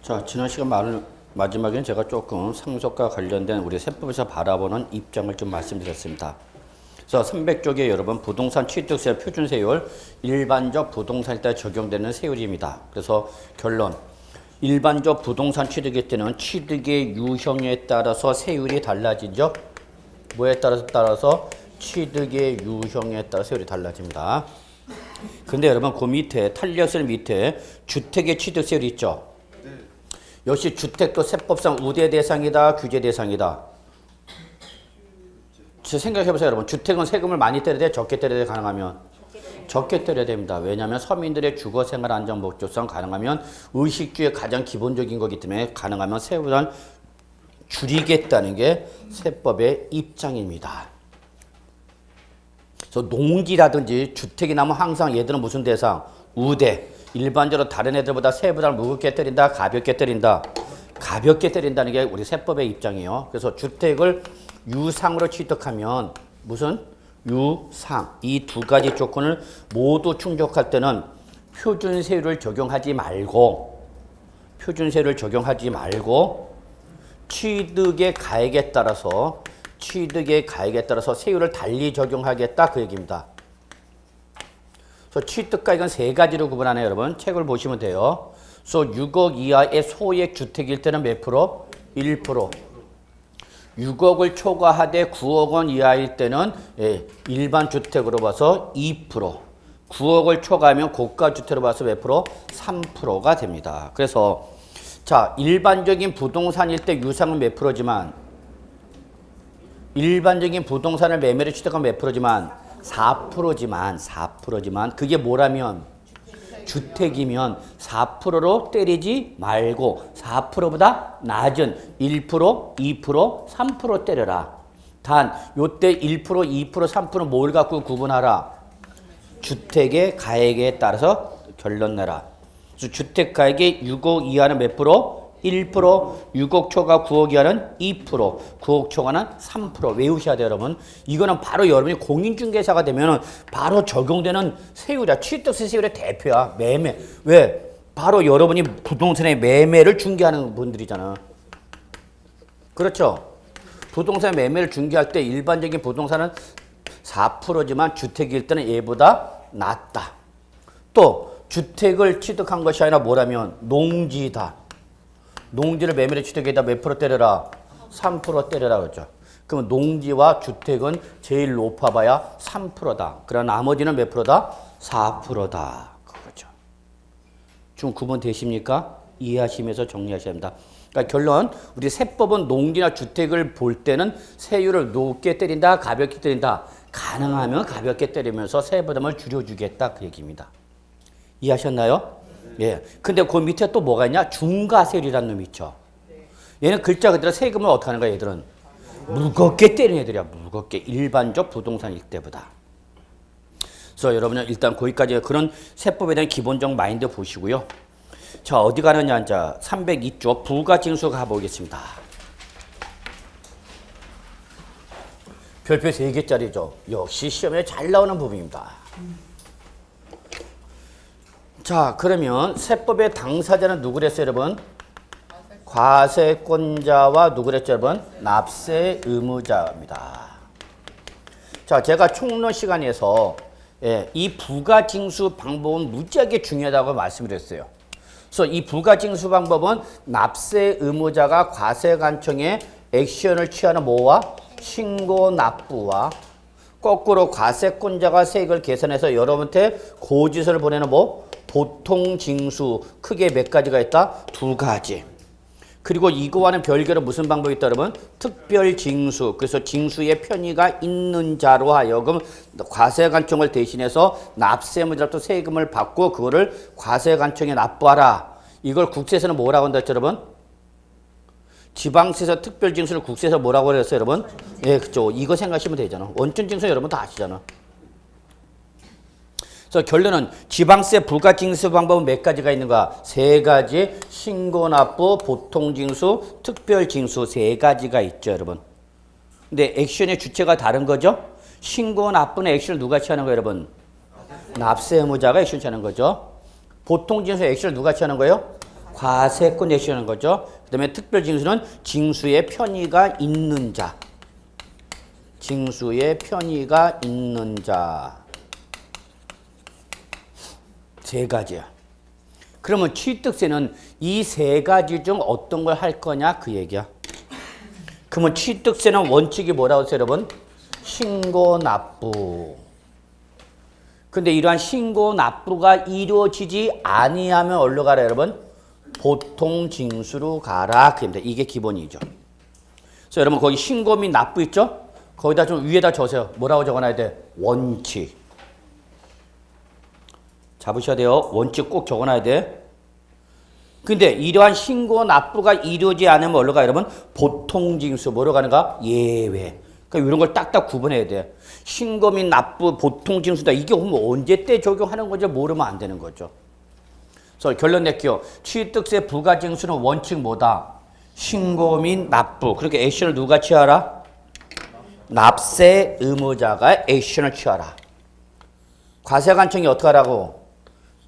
자, 지난 시간 마지막에는 제가 조금 상속과 관련된 우리 세법에서 바라보는 입장을 좀 말씀드렸습니다. 그래서 300쪽에 여러분 부동산 취득세 표준 세율 일반적 부동산에 따라 적용되는 세율입니다. 그래서 결론. 일반적 부동산 취득일 때는 취득의 유형에 따라서 세율이 달라지죠. 뭐에 따라서 취득의 유형에 따라 세율이 달라집니다. 근데 여러분 그 밑에 탄력세 밑에 주택의 취득세율이 있죠. 역시 주택도 세법상 우대 대상이다, 규제 대상이다. 생각해보세요, 여러분. 주택은 세금을 많이 때려야 돼, 적게 때려야 돼, 가능하면? 적게 때려야 됩니다. 왜냐하면 서민들의 주거생활 안정 목적상 가능하면 의식주의 가장 기본적인 거기 때문에 가능하면 세율을 줄이겠다는 게 세법의 입장입니다. 그래서 농지라든지 주택이 나면 항상 얘들은 무슨 대상? 우대. 일반적으로 다른 애들보다 세부담을 무겁게 때린다, 가볍게 때린다. 가볍게 때린다는 게 우리 세법의 입장이에요. 그래서 주택을 유상으로 취득하면 무슨? 유상. 이 두 가지 조건을 모두 충족할 때는 표준세율을 적용하지 말고 취득의 가액에 따라서 세율을 달리 적용하겠다 그 얘기입니다. 그래서 취득가액은 세 가지로 구분하네요, 여러분. 책을 보시면 돼요. 그래서 6억 이하의 소액 주택일 때는 몇 프로? 1%. 6억을 초과하되 9억 원 이하일 때는 일반 주택으로 봐서 2%. 9억을 초과하면 고가 주택으로 봐서 몇 프로? 3%가 됩니다. 그래서 자, 일반적인 부동산일 때 유상은 몇 프로지만 일반적인 부동산을 매매를 취득하면 몇 프로지만 4%지만 그게 뭐라면 주택이면 4%로 때리지 말고 4%보다 낮은 1%, 2%, 3% 때려라. 단 요때 1%, 2%, 3%는 뭘 갖고 구분하라? 주택의 가액에 따라서 결론 내라. 그래서 주택 가액이 6억 이하는 몇 프로? 1%, 6억 초과 9억 이하는 2%, 9억 초과는 3% 외우셔야 돼요, 여러분. 이거는 바로 여러분이 공인중개사가 되면 바로 적용되는 세율이야. 취득세 세율의 대표야. 매매. 왜? 바로 여러분이 부동산의 매매를 중개하는 분들이잖아. 그렇죠? 부동산 매매를 중개할 때 일반적인 부동산은 4%지만 주택일 때는 얘보다 낮다. 또 주택을 취득한 것이 아니라 뭐라면 농지다. 농지를 매매를 취득에다 몇 프로 때려라? 3% 때려라 그랬죠. 그러면 농지와 주택은 제일 높아봐야 3%다. 그러나 나머지는 몇 프로다? 4%다. 그거죠. 좀 구분되십니까? 이해하시면서 정리하셔야 합니다. 그러니까 결론, 우리 세법은 농지나 주택을 볼 때는 세율을 높게 때린다, 가볍게 때린다. 가능하면 가볍게 때리면서 세부담을 줄여주겠다 그 얘기입니다. 이해하셨나요? 예. 근데 그 밑에 또 뭐가 있냐? 중과세율이라는 놈이 있죠. 얘는 글자 그대로 세금을 어떻게 하는 거야, 얘들은? 무겁게 때리는 애들이야, 무겁게. 일반적 부동산일 때보다. 그래서 여러분은 일단 거기까지 그런 세법에 대한 기본적 마인드 보시고요. 자, 어디 가느냐, 자, 302쪽 부가징수 가보겠습니다. 별표 3개짜리죠. 역시 시험에 잘 나오는 부분입니다. 자, 그러면 세법의 당사자는 누구랬어요, 여러분? 과세권자와 누구랬죠, 여러분? 납세 의무자입니다. 자, 제가 총론 시간에서 이 부가징수 방법은 무지하게 중요하다고 말씀드렸어요. 그래서 이 부가징수 방법은 납세 의무자가 과세관청에 액션을 취하는 뭐와? 신고 납부와 거꾸로 과세권자가 세액을 계산해서 여러분한테 고지서를 보내는 뭐? 보통 징수 크게 몇 가지가 있다? 2가지. 그리고 이거와는 별개로 무슨 방법이 있다 여러분? 특별 징수. 그래서 징수의 편의가 있는 자로 하여금 과세관청을 대신해서 납세의무자로부터 세금을 받고 그거를 과세관청에 납부하라. 이걸 국세에서는 뭐라고 한다 했죠 여러분? 지방세에서 특별 징수를 국세에서 뭐라고 그랬어요 여러분? 예, 그죠. 이거 생각하시면 되잖아. 원천 징수 여러분 다 아시잖아. 그래서 결론은 지방세 부가징수 방법은 몇 가지가 있는가? 3가지. 신고납부, 보통징수, 특별징수 3가지가 있죠, 여러분. 근데 액션의 주체가 다른 거죠? 신고납부는 액션을 누가 취하는 거예요, 여러분? 납세 의무자가 액션 취하는 거죠. 보통징수 액션을 누가 취하는 거예요? 과세권 내시하는 거죠. 그 다음에 특별징수는 징수의 편의가 있는 자. 징수의 편의가 있는 자. 세 가지야. 그러면 취득세는 이 세 가지 중 어떤 걸 할 거냐 그 얘기야. 그러면 취득세는 원칙이 뭐라고 했어요, 여러분? 신고 납부. 근데 이러한 신고 납부가 이루어지지 아니하면 어디로 가라, 여러분? 보통 징수로 가라. 그입니다. 이게 기본이죠. 그래서 여러분 거기 신고 및 납부 있죠? 거기다 좀 위에다 적으세요. 뭐라고 적어놔야 돼? 원칙. 잡으셔야 돼요. 원칙 꼭 적어놔야 돼. 근데 이러한 신고 납부가 이루어지지 않으면 어디로 가요, 여러분? 보통 징수. 뭐로 가는가? 예외. 그러니까 이런 걸 딱딱 구분해야 돼. 신고 및 납부, 보통 징수다. 이게 언제 때 적용하는 건지 모르면 안 되는 거죠. 그래서 결론 낼게요. 취득세 부가징수는 원칙 뭐다? 신고 및 납부. 그렇게 액션을 누가 취하라? 납세 의무자가 액션을 취하라. 과세관청이 어떻게 하라고?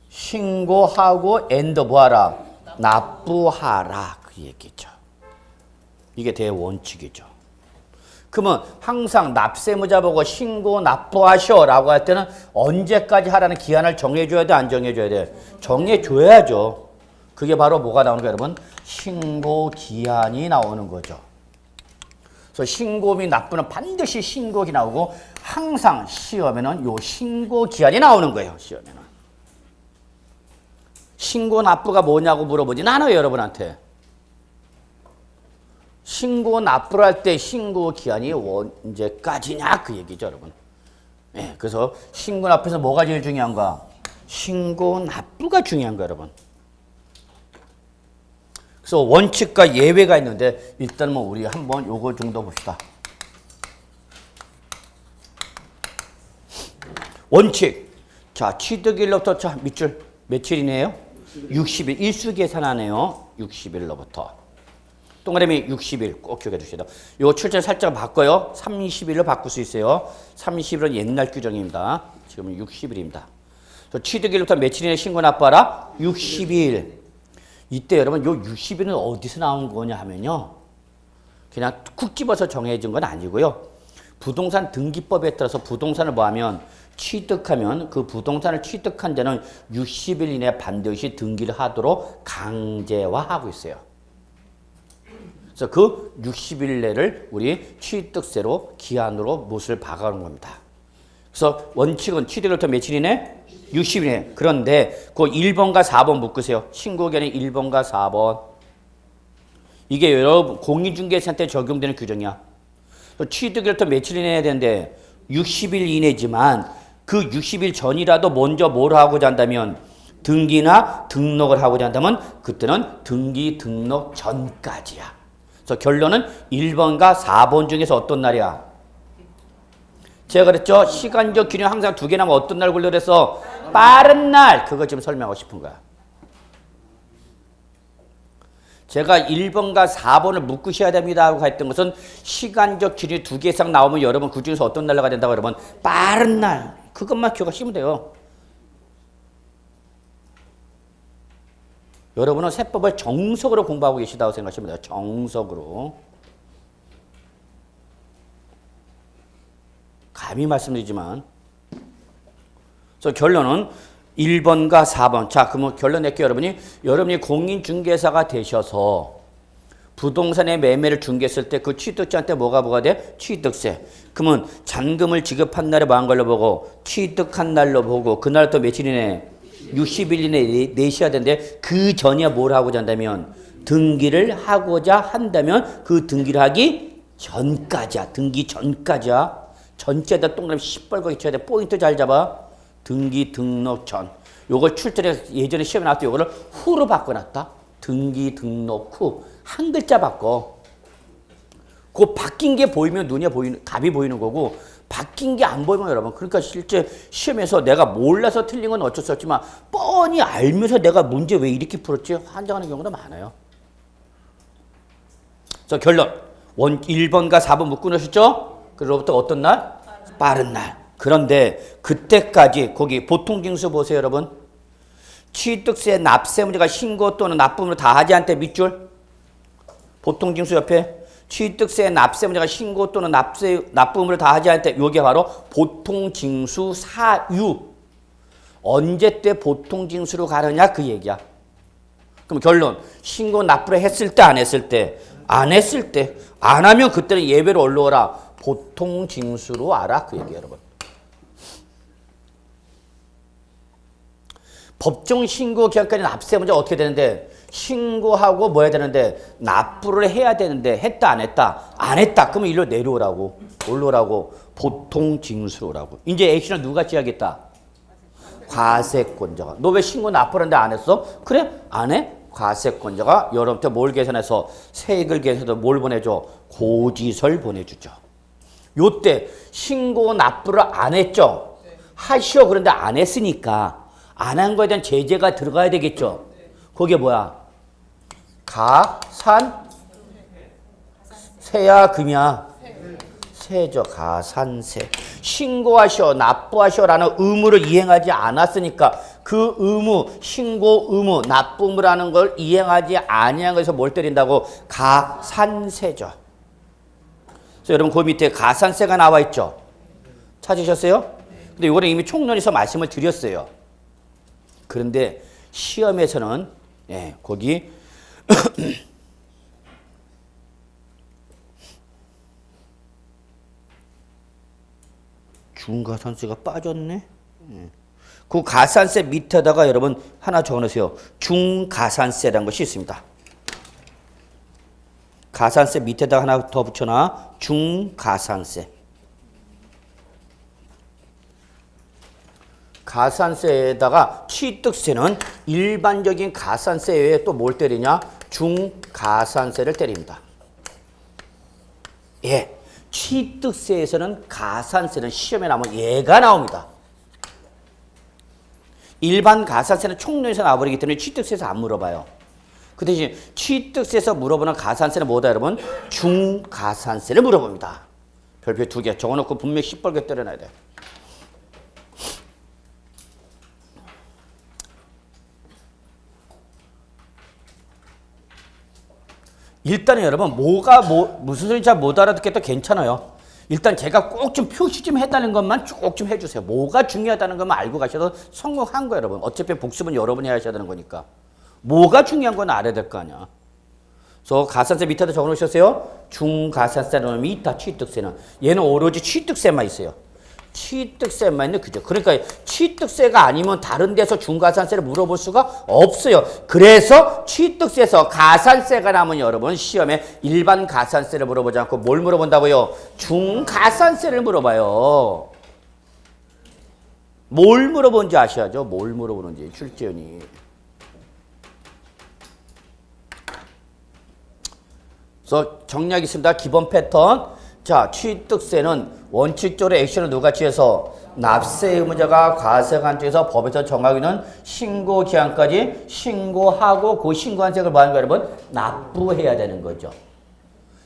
신고하고 엔더 뭐하라? 납부하라. 그 얘기죠. 이게 대원칙이죠. 그러면 항상 납세의무자 보고 신고 납부하셔 라고 할 때는 언제까지 하라는 기한을 정해줘야 돼? 안 정해줘야 돼? 정해줘야죠. 그게 바로 뭐가 나오는 거예요, 여러분? 신고 기한이 나오는 거죠. 그래서 신고 및 납부는 반드시 신고기 나오고 항상 시험에는 요 신고 기한이 나오는 거예요. 시험에는. 신고 납부가 뭐냐고 물어보진 않아요, 여러분한테. 신고 납부를 할 때 신고 기한이 언제까지냐 그 얘기죠, 여러분. 네, 그래서 신고 납부에서 뭐가 제일 중요한가? 신고 납부가 중요한 거예요, 여러분. 그래서 원칙과 예외가 있는데 일단 뭐 우리 한번 요거 정도 봅시다. 원칙. 자, 취득일로부터 자, 밑줄 며칠이네요? 60일. 일수 계산하네요. 60일로부터. 동그라미 60일 꼭 기억해 주셔야 돼요. 요 출제 살짝 바꿔요. 30일로 바꿀 수 있어요. 30일은 옛날 규정입니다. 지금은 60일입니다. 취득일부터 며칠이나 신고 납부하라? 60일. 이때 여러분 요 60일은 어디서 나온 거냐 하면요. 그냥 쿡 집어서 정해진 건 아니고요. 부동산 등기법에 따라서 부동산을 뭐하면 취득하면 그 부동산을 취득한 데는 60일 이내에 반드시 등기를 하도록 강제화하고 있어요. 그래서 그 60일 내를 우리 취득세로 기한으로 못을 박아놓은 겁니다. 그래서 원칙은 취득일부터 며칠이네? 60일이네. 그런데 그 1번과 4번 묶으세요. 신고기한이 1번과 4번. 이게 여러분 공인중개사한테 적용되는 규정이야. 취득일부터 며칠 이내 해야 되는데 60일 이내지만 그 60일 전이라도 먼저 뭘 하고자 한다면 등기나 등록을 하고자 한다면 그때는 등기 등록 전까지야. 그래서 결론은 1번과 4번 중에서 어떤 날이야? 제가 그랬죠? 시간적 기준 항상 두 개 나면 어떤 날 걸려 그래서 빠른 날. 그거 지금 설명하고 싶은 거야. 제가 1번과 4번을 묶으셔야 됩니다 하고 했던 것은 시간적 기준이 두 개 이상 나오면 여러분 그 중에서 어떤 날로 가야 된다고 여러분? 빠른 날. 그것만 기억하시면 돼요. 여러분은 세법을 정석으로 공부하고 계시다고 생각하시면 돼요. 정석으로. 감히 말씀드리지만. 그래서 결론은 1번과 4번. 자, 그러면 결론 낼게요, 여러분이 공인중개사가 되셔서 부동산의 매매를 중개했을 때 그 취득자한테 뭐가 돼? 취득세. 그러면 잔금을 지급한 날에 뭐 한 걸로 보고 취득한 날로 보고 그날 또 며칠이네? 60일 이내에 내셔야 되는데 그 전에 뭘 하고자 한다면 등기를 하고자 한다면 그 등기를 하기 전까지야. 등기 전까지야. 전체에다 동그라미 시뻘겋게 쳐야 돼. 포인트 잘 잡아. 등기 등록 전. 요걸 출제를 예전에 시험에 나왔을 때 요거를 후로 바꿔놨다. 등기 등록 후. 한 글자 바꿔. 그 바뀐 게 보이면 눈에 보이는, 답이 보이는 거고 바뀐 게 안 보이면 여러분. 그러니까 실제 시험에서 내가 몰라서 틀린 건 어쩔 수 없지만 뻔히 알면서 내가 문제 왜 이렇게 풀었지? 환장하는 경우도 많아요. 그래서 결론. 1번과 4번 묶고 놓으셨죠? 그로부터 어떤 날? 빠른 날. 그런데 그때까지 거기 보통 징수 보세요, 여러분. 취득세 납세 문제가 신고 또는 납부문을 다하지 않을 때 밑줄 보통징수 옆에 취득세 납세 문제가 신고 또는 납부문을 다하지 않을 때 이게 바로 보통징수 사유. 언제 때 보통징수로 가느냐 그 얘기야. 그럼 결론 신고 납부를 했을 때 안 했을 때 안 했을 때 안 하면 그때는 예외로 올라오라. 보통징수로 알아 그 얘기야 여러분. 법정 신고 기한까지 납세 문제 어떻게 되는데 신고하고 뭐 해야 되는데 납부를 해야 되는데 했다 안 했다 안 했다 그러면 일로 내려오라고 올라오라고 보통징수로라고. 이제 액션을 누가 취하겠다? 과세권자가. 너 왜 신고 납부를 했는데 안 했어? 그래 안 해? 과세권자가 여러분한테 뭘 계산해서 세액을 계산해서 뭘 보내줘? 고지서를 보내주죠. 요때 신고 납부를 안 했죠? 하시오. 그런데 안 했으니까 안 한 거에 대한 제재가 들어가야 되겠죠. 그게 뭐야? 가산세야 금이야? 세죠. 가산세. 신고하시오 납부하시오라는 의무를 이행하지 않았으니까 그 의무 신고 의무 납부 의무라는 걸 이행하지 아니한 것에서 뭘 때린다고? 가산세죠. 그래서 여러분 그 밑에 가산세가 나와 있죠. 찾으셨어요? 근데 이거는 이미 총론에서 말씀을 드렸어요. 그런데 시험에서는 거기 중가산세가 빠졌네. 그 가산세 밑에다가 여러분 하나 적어놓으세요. 중가산세라는 것이 있습니다. 가산세 밑에다가 하나 더 붙여놔. 중가산세. 가산세에다가 취득세는 일반적인 가산세 외에 또 뭘 때리냐? 중가산세를 때립니다. 예, 취득세에서는 가산세는 시험에 나오면 얘가 나옵니다. 일반 가산세는 총론에서 나와버리기 때문에 취득세에서 안 물어봐요. 그 대신 취득세에서 물어보는 가산세는 뭐다 여러분? 중가산세를 물어봅니다. 별표 2개 적어놓고 분명히 시뻘게 때려놔야 돼. 일단은 여러분 무슨 소리인지 잘 못 알아듣겠다 괜찮아요. 일단 제가 꼭 좀 표시 좀 해달라는 것만 쭉 좀 해주세요. 뭐가 중요하다는 것만 알고 가셔도 성공한 거예요 여러분. 어차피 복습은 여러분이 하셔야 되는 거니까. 뭐가 중요한 건 알아야 될 거 아니야. 그래서 가산세 밑에다 적어놓으셨어요. 중가산세라는 놈이 있다. 취득세는. 얘는 오로지 취득세만 있어요. 취득세만 있는 그죠. 그러니까 취득세가 아니면 다른 데서 중가산세를 물어볼 수가 없어요. 그래서 취득세에서 가산세가 나면 여러분 시험에 일반 가산세를 물어보지 않고 뭘 물어본다고요? 중가산세를 물어봐요. 뭘 물어보는지 아셔야죠. 뭘 물어보는지 출제원이. 그래서 정리하기 있습니다. 기본 패턴. 자, 취득세는 원칙적으로 액션을 누가 취해서 납세 의무자가 과세관청에서 법에서 정하기는 신고 기한까지 신고하고 그 신고한 세액을 뭐 하는 거예요, 여러분? 납부해야 되는 거죠.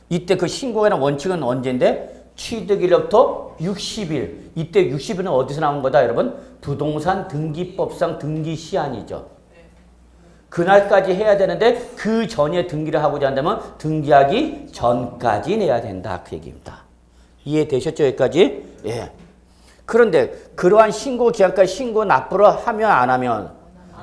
이때 그 신고에 대한 원칙은 언제인데? 취득일로부터 60일. 이때 60일은 어디서 나온 거다, 여러분? 부동산 등기법상 등기 시한이죠. 그날까지 해야 되는데 그 전에 등기를 하고자 한다면 등기하기 전까지 내야 된다. 그 얘기입니다. 이해되셨죠? 여기까지? 예. 그런데 그러한 신고 기한까지 신고 납부를 하면 안 하면?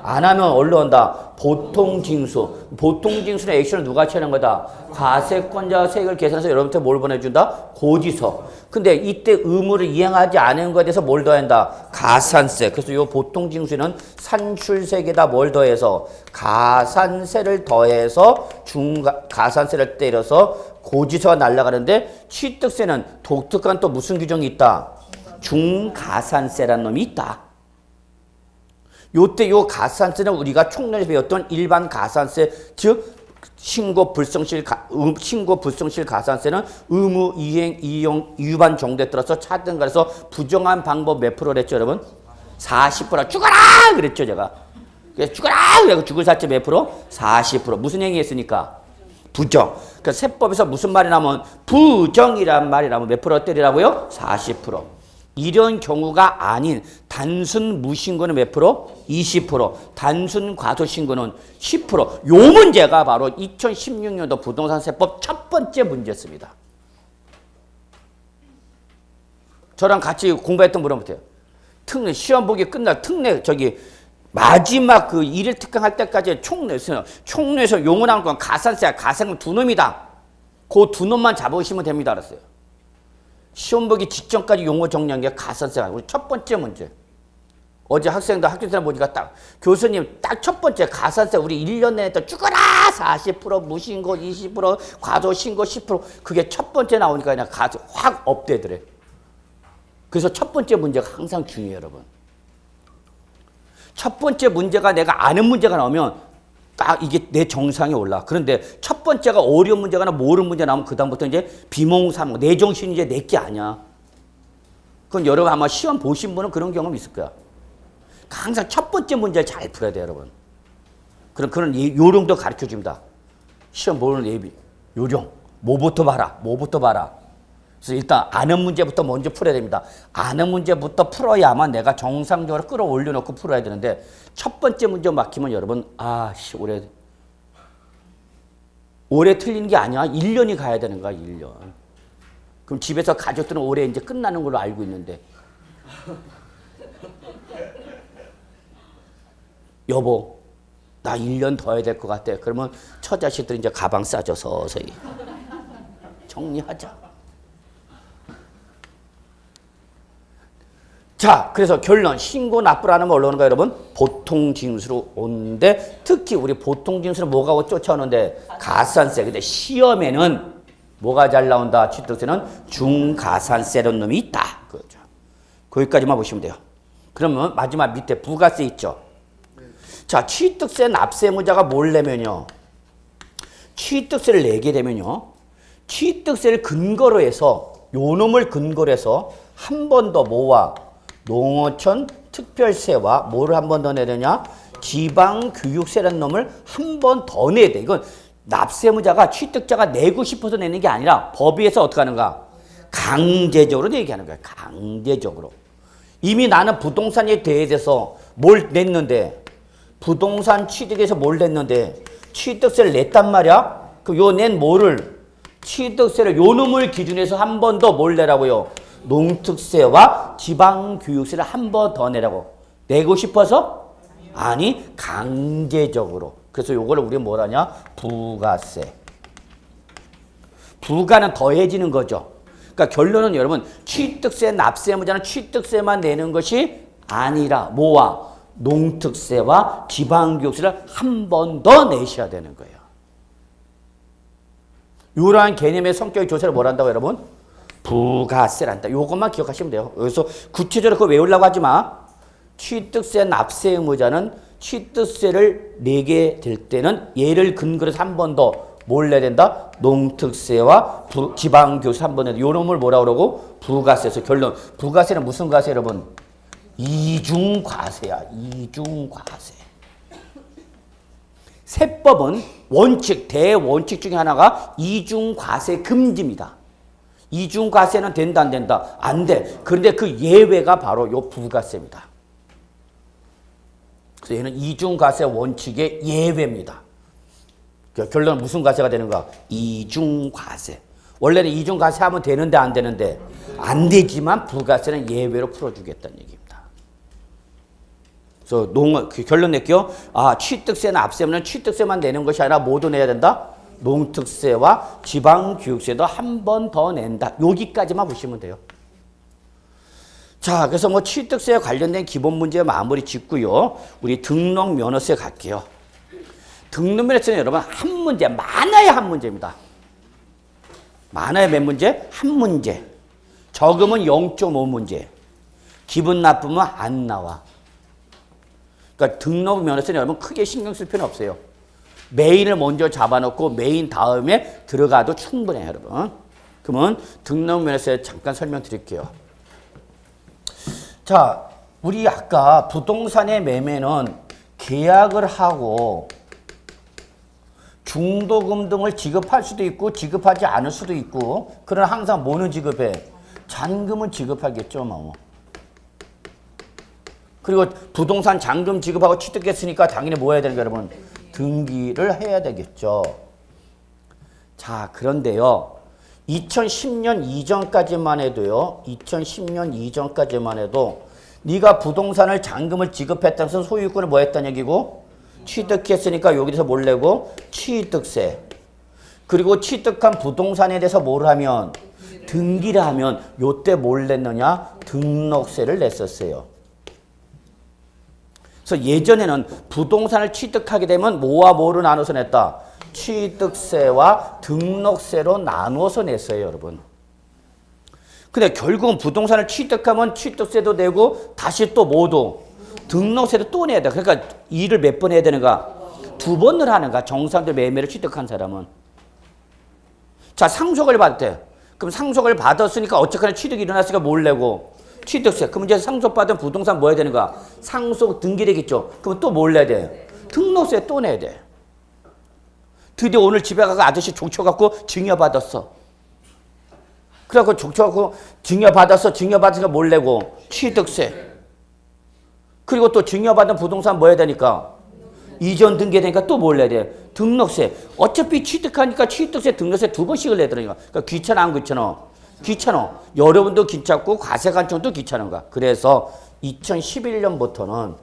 안 하면 올라온다. 보통징수. 보통징수는 액션을 누가 취하는 거다? 과세권자 세액을 계산해서 여러분한테 뭘 보내준다? 고지서. 근데 이때 의무를 이행하지 않은 거에 대해서 뭘 더한다? 가산세. 그래서 이 보통징수는 산출세에다 뭘 더해서? 가산세를 더해서 가산세를 때려서 고지서가 날아가는데 취득세는 독특한 또 무슨 규정이 있다? 중가산세라는 놈이 있다. 요때 요 가산세는 우리가 총론에서 배웠던 일반 가산세, 즉 신고 불성실 가산세는 의무 이행 이용 위반 정도에 따라서 차등 가서 부정한 방법 몇 프로를 했죠, 여러분? 40%. 죽어라! 그랬죠, 제가. 그래서 죽어라! 그래서 죽을 사채 몇 프로? 40%. 무슨 행위 했으니까? 부정. 그러니까 세법에서 무슨 말이 나오면 부정이란 말이 나오면 몇 프로 때리라고요? 40%. 이런 경우가 아닌 단순 무신고는 몇 프로? 20%. 단순 과소신고는 10%. 요 문제가 바로 2016년도 부동산세법 첫 번째 문제였습니다. 저랑 같이 공부했던 분은 못해요. 특례 시험 보기 끝날 특례 마지막 그 일일 특강할 때까지 총내에서 용어 나온 건 가산세야. 가산은 두 놈이다. 그 두 놈만 잡으시면 됩니다. 알았어요. 시험 보기 직전까지 용어 정리한 게 가산세가 우리 첫 번째 문제. 어제 학생들 학교생활 보니까 딱 교수님 딱 첫 번째 가산세 우리 1년 내내 또 죽어라 40% 무신고 20% 과소신고 10% 그게 첫 번째 나오니까 그냥 확 업되더래. 그래서 첫 번째 문제가 항상 중요해요, 여러분. 첫 번째 문제가 내가 아는 문제가 나오면 딱 이게 내 정상에 올라. 그런데 첫 번째가 어려운 문제가 모르는 문제 나오면 그다음부터 이제 비몽사몽, 내 정신이 이제 내게 아니야. 그건 여러분 아마 시험 보신 분은 그런 경험 있을 거야. 항상 첫 번째 문제를 잘 풀어야 돼요, 여러분. 그런 요령도 가르쳐 줍니다. 시험 보는 예비, 요령. 뭐부터 봐라, 뭐부터 봐라. 그래서 일단 아는 문제부터 먼저 풀어야 됩니다. 아는 문제부터 풀어야만 내가 정상적으로 끌어올려놓고 풀어야 되는데 첫 번째 문제 막히면 여러분 올해 틀리는 게 아니야. 1년이 가야 되는 거야. 1년. 그럼 집에서 가족들은 올해 이제 끝나는 걸로 알고 있는데 여보 나 1년 더 해야 될 것 같아. 그러면 처자식들이 이제 가방 싸줘 서서히 정리하자. 자, 그래서 결론 신고 납부라는 건 올라오는 거예요, 여러분? 보통징수로 오는데 특히 우리 보통징수는 뭐가 쫓아오는데 가산세. 근데 시험에는 뭐가 잘 나온다? 취득세는 중가산세라는 놈이 있다. 그렇죠. 거기까지만 보시면 돼요. 그러면 마지막 밑에 부가세 있죠. 자, 취득세 납세무자가 뭘 내면요? 취득세를 내게 되면요. 취득세를 근거로 해서 요 놈을 근거로 해서 한 번 더 뭐와 농어촌 특별세와 뭐를 한 번 더 내야 되냐? 지방교육세라는 놈을 한 번 더 내야 돼. 이건 납세무자가 취득자가 내고 싶어서 내는 게 아니라 법위에서 어떻게 하는가? 강제적으로 내게 하는 거야. 강제적으로. 이미 나는 부동산에 대해서 뭘 냈는데 부동산 취득에서 뭘 냈는데 취득세를 냈단 말이야. 그 요 낸 뭐를 취득세를 요 놈을 기준해서 한 번 더 뭘 내라고요? 농특세와 지방교육세를 한 번 더 내라고. 내고 싶어서? 아니, 강제적으로. 그래서 요거를 우리 뭐라냐? 부가세. 부가는 더해지는 거죠. 그러니까 결론은 여러분 취득세 납세무자는 취득세만 내는 것이 아니라 뭐와? 농특세와 지방교육세를 한 번 더 내셔야 되는 거예요. 이러한 개념의 성격의 조세를 뭘 한다고 여러분? 부가세란다. 요것만 기억하시면 돼요. 여기서 구체적으로 그거 외우려고 하지 마. 취득세 납세 의무자는 취득세를 내게 될 때는 얘를 근거로 해서 한 번 더 뭘 내야 된다? 농특세와 지방교세 한 번 내야 돼. 요 놈을 뭐라 그러고? 부가세에서 결론. 부가세는 무슨 과세 여러분? 이중과세야. 이중과세. 세법은 원칙, 대원칙 중에 하나가 이중과세 금지입니다. 이중과세는 된다 안 된다? 안 돼. 그런데 그 예외가 바로 요 부가세입니다. 그래서 얘는 이중과세 원칙의 예외입니다. 결론은 무슨 과세가 되는가? 이중과세. 원래는 이중과세 하면 되는데 안 되는데? 안 되지만 부가세는 예외로 풀어주겠다는 얘기입니다. 그래서 결론 낼게요. 취득세나 납세는 취득세만 내는 것이 아니라 모두 내야 된다? 농특세와 지방교육세도 한 번 더 낸다. 여기까지만 보시면 돼요. 자, 그래서 취득세에 관련된 기본 문제 마무리 짓고요. 우리 등록면허세 갈게요. 등록면허세는 여러분 한 문제, 많아야 한 문제입니다. 많아야 몇 문제? 한 문제. 적으면 0.5문제. 기분 나쁘면 안 나와. 그러니까 등록면허세는 여러분 크게 신경 쓸 필요는 없어요. 메인을 먼저 잡아놓고 메인 다음에 들어가도 충분해요, 여러분. 그러면 등록면허세 잠깐 설명드릴게요. 자, 우리 아까 부동산의 매매는 계약을 하고 중도금 등을 지급할 수도 있고 지급하지 않을 수도 있고 그러나 항상 뭐는 지급해? 잔금은 지급하겠죠, 뭐. 그리고 부동산 잔금 지급하고 취득했으니까 당연히 뭐 해야 되는 거예요, 여러분? 등기를 해야 되겠죠. 자, 그런데요. 2010년 이전까지만 해도요. 2010년 이전까지만 해도 네가 부동산을 잔금을 지급했다는 것은 소유권을 뭐 했다는 얘기고 취득했으니까 여기서 뭘 내고 취득세. 그리고 취득한 부동산에 대해서 뭘 하면 등기를 하면 요때 뭘 냈느냐? 등록세를 냈었어요. 그래서 예전에는 부동산을 취득하게 되면 뭐와 뭐로 나눠서 냈다? 취득세와 등록세로 나눠서 냈어요, 여러분. 근데 결국은 부동산을 취득하면 취득세도 내고 다시 또 뭐도 등록세도 또 내야 돼. 그러니까 일을 몇 번 해야 되는가? 2번을 하는가? 정상들 매매를 취득한 사람은. 자, 상속을 받대. 그럼 상속을 받았으니까 어쨌거나 취득이 일어났으니까 뭘 내고? 취득세. 그럼 이제 상속받은 부동산 뭐 해야 되는가? 상속 등기되겠죠. 그럼 또 뭘 내야 돼? 등록세 또 내야 돼. 드디어 오늘 집에 가서 아저씨 족쳐갖고 증여받았어. 그래갖고 족쳐갖고 증여받았어. 증여받으니까 뭘 내고? 취득세. 그리고 또 증여받은 부동산 뭐 해야 되니까? 이전 등기되니까 또 뭘 내야 돼? 등록세. 어차피 취득하니까 취득세, 등록세 2번씩을 내더라니까. 그러니까 귀찮아 안 귀찮아? 귀찮아. 여러분도 귀찮고 과세관청도 귀찮은 거야. 그래서 2011년부터는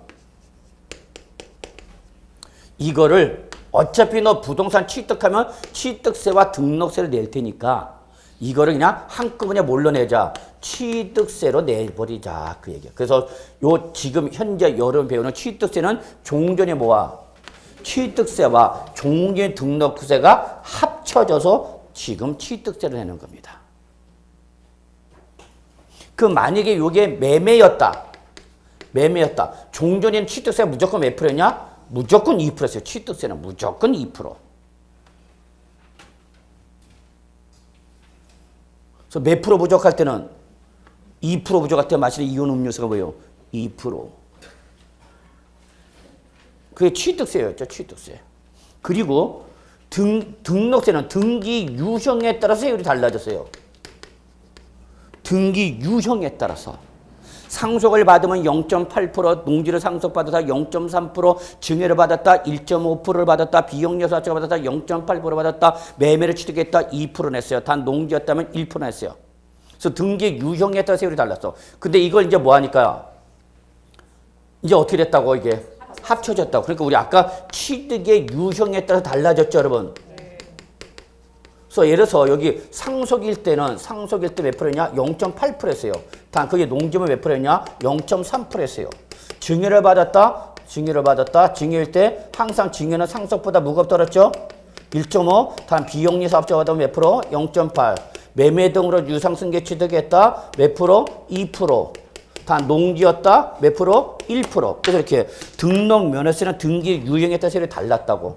이거를 어차피 너 부동산 취득하면 취득세와 등록세를 낼 테니까 이거를 그냥 한꺼번에 뭘로 내자? 취득세로 내버리자. 그 얘기야. 그래서 요 지금 현재 여러분 배우는 취득세는 종전에 뭐와? 취득세와 종전 등록세가 합쳐져서 지금 취득세를 내는 겁니다. 그 만약에 요게 매매였다. 매매였다. 종전에는 취득세가 무조건 몇 프로냐? 무조건 2%였어요. 취득세는 무조건 2%. 그래서 몇 프로 부족할 때는 2% 부족할 때 마시는 이온 음료수가 뭐예요? 2%. 그게 취득세였죠. 취득세. 그리고 등록세는 등기 유형에 따라서 세율이 달라졌어요. 등기 유형에 따라서. 상속을 받으면 0.8%, 농지를 상속받아서 0.3%, 증여를 받았다 1.5%를 받았다, 비용여사처가 받았다 0.8% 받았다, 매매를 취득했다 2% 냈어요. 단 농지였다면 1% 냈어요. 그래서 등기 유형에 따라 세율이 달랐어. 근데 이걸 이제 뭐 하니까 이제 어떻게 됐다고 이게 합쳐졌다고. 그러니까 우리 아까 취득의 유형에 따라 달라졌죠, 여러분. 그래서 예를 들어서 여기 상속일 때 몇 프로였냐? 0.8%였어요. 단 그게 농지면 몇 프로였냐? 0.3%였어요. 증여를 받았다. 증여일 때 항상 증여는 상속보다 무겁더랬죠? 1.5. 단 비영리 사업자 받으면 몇 프로? 0.8. 매매 등으로 유상승계 취득했다. 몇 프로? 2%. 단 농지였다. 몇 프로? 1%. 그래서 이렇게 등록 면허세는 등기 유형에 따라 세율이 달랐다고.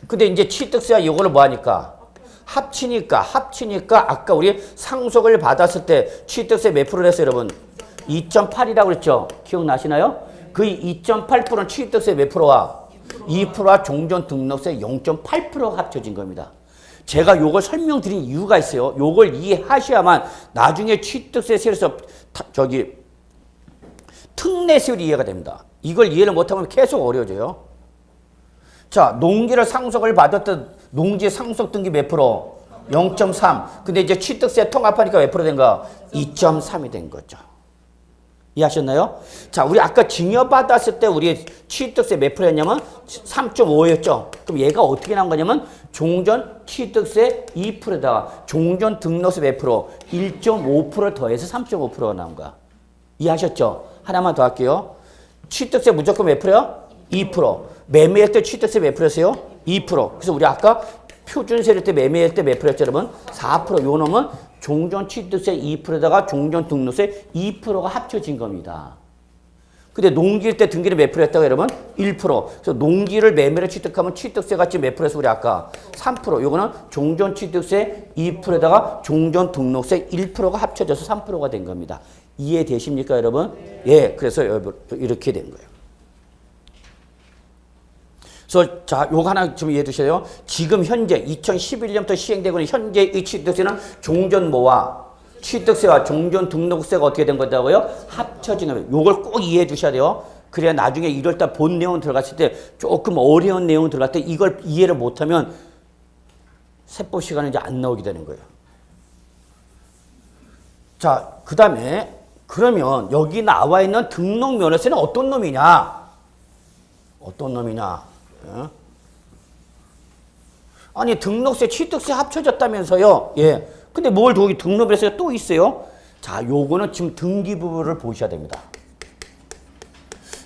근데 이제 취득세와 이거를 뭐 하니까? 합치니까 아까 우리 상속을 받았을 때 취득세 몇 프로 냈어요, 여러분? 2.8이라고 그랬죠? 기억나시나요? 그 2.8%는 취득세 몇 프로와? 2%와 종전 등록세 0.8%가 합쳐진 겁니다. 제가 요걸 설명드린 이유가 있어요. 요걸 이해하셔야만 나중에 취득세 세율에서 특례세율이 이해가 됩니다. 이걸 이해를 못하면 계속 어려워져요. 자, 농지를 상속을 받았던 농지 상속 등기 몇 프로? 0.3. 근데 이제 취득세 통합하니까 몇 프로 된가? 2.3이 된 거죠. 이해하셨나요? 자, 우리 아까 증여받았을 때 우리 취득세 몇 프로였냐면 3.5였죠. 그럼 얘가 어떻게 나온 거냐면 종전 취득세 2%에다가 종전 등록세 몇 프로? 1.5%를 더해서 3.5%가 나온 거야. 이해하셨죠? 하나만 더 할게요. 취득세 무조건 몇 프로야? 2%. 매매할 때 취득세 몇 프로였어요? 2%. 그래서 우리 아까 표준세일 때 매매할 때 몇 프로였죠, 여러분? 4%. 요 놈은 종전 취득세 2%에다가 종전 등록세 2%가 합쳐진 겁니다. 근데 농지일 때 등기를 몇 프로였다고 여러분? 1%. 그래서 농지를 매매를 취득하면 취득세 같이 몇 프로였어, 우리 아까? 3%. 요거는 종전 취득세 2%에다가 종전 등록세 1%가 합쳐져서 3%가 된 겁니다. 이해되십니까, 여러분? 예, 그래서 이렇게 된 거예요. 그래서 자, 요거 하나 좀 이해해 주세요. 지금 현재 2011년부터 시행되고 있는 현재의 취득세는 종전 뭐와 취득세와 종전 등록세가 어떻게 된 거다고요? 합쳐진 거예요. 요걸 꼭 이해해 주셔야 돼요. 그래야 나중에 1월달 본 내용 들어갔을 때 조금 어려운 내용 들어갈 때 이걸 이해를 못하면 세법 시간에 이제 안 나오게 되는 거예요. 자, 그 다음에 그러면 여기 나와 있는 등록면허세는 어떤 놈이냐? 어떤 놈이냐? 예? 아니 등록세, 취득세 합쳐졌다면서요. 예. 근데 뭘 여기 등록세가 또 있어요? 자, 요거는 지금 등기부를 보셔야 됩니다.